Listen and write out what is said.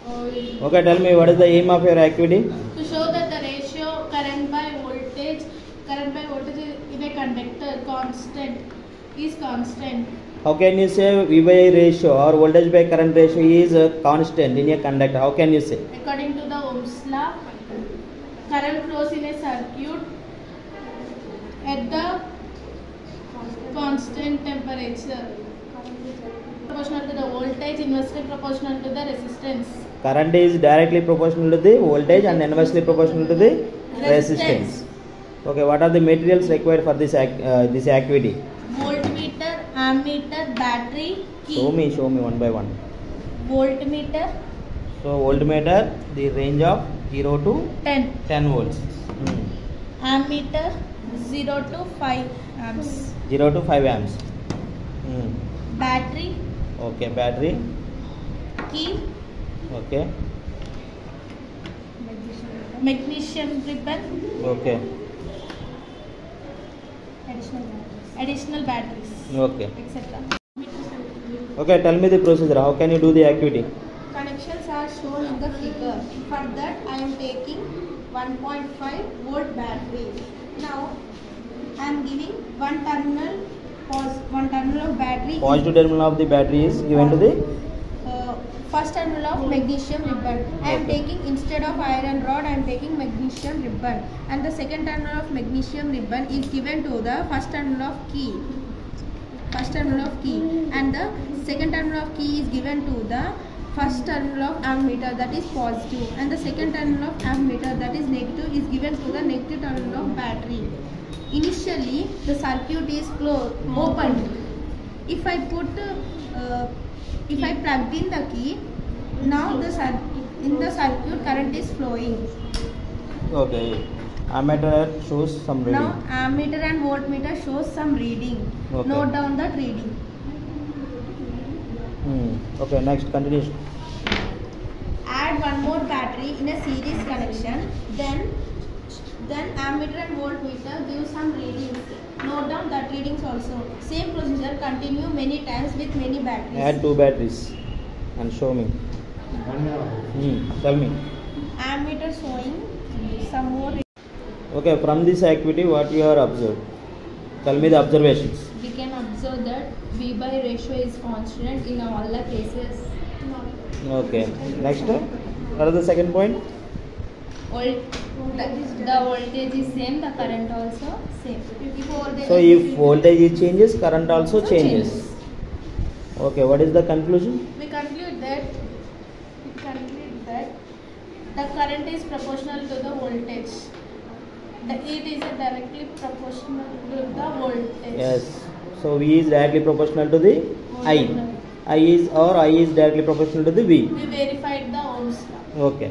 Okay, tell me what is the aim of your activity? To show that the ratio current by voltage in a conductor is constant. How can you say V by I ratio or voltage by current ratio is constant in a conductor? How can you say? According to the Ohm's law, current flows in a circuit at the constant temperature. Proportional to the voltage, inversely proportional to the resistance. Current is directly proportional to the voltage and inversely proportional to the resistance. Okay, what are the materials required for this activity? Voltmeter, ammeter, battery, key. Show me one by one. Voltmeter. So voltmeter, the range of 0 to 10 volts. Ammeter 0 to 5 amps. 0 to 5 amps. Battery. Okay, battery. Key. Okay. Magnesium ribbon. Okay. Additional batteries. Okay. Etc. Okay, tell me the procedure. How can you do the activity? Connections are shown in the figure. For that, I am taking 1.5 volt battery. Now, I am giving one terminal of battery. Positive terminal of the battery is given to the first terminal of magnesium ribbon. I am taking, instead of iron rod, I am taking magnesium ribbon. And the second terminal of magnesium ribbon is given to the first terminal of key. And the second terminal of key is given to the first terminal of ammeter, that is positive. And the second terminal of ammeter, that is negative, is given to the negative terminal of battery. Initially, the circuit is opened. If I plugged in the key, now in the circuit current is flowing. Okay. Ammeter shows some reading. Now ammeter and voltmeter shows some reading. Okay. Note down that reading. Okay, next continue. Add one more battery in a series connection. Then ammeter and voltmeter give some readings. Note down that readings also. Same procedure continue many times with many batteries. Add 2 batteries and show me. Tell me. Ammeter showing some more. Okay, from this activity what you are observed? Tell me the observations. We can observe that V by ratio is constant in all the cases. Okay, next, what is the second point? The voltage is same, the current also same. So if voltage changes, current also changes. Okay, what is the conclusion? We conclude that the current is proportional to the voltage. It is directly proportional to the voltage. Yes. So V is directly proportional to the I. I is directly proportional to the V. We verified the Ohm's law. Okay.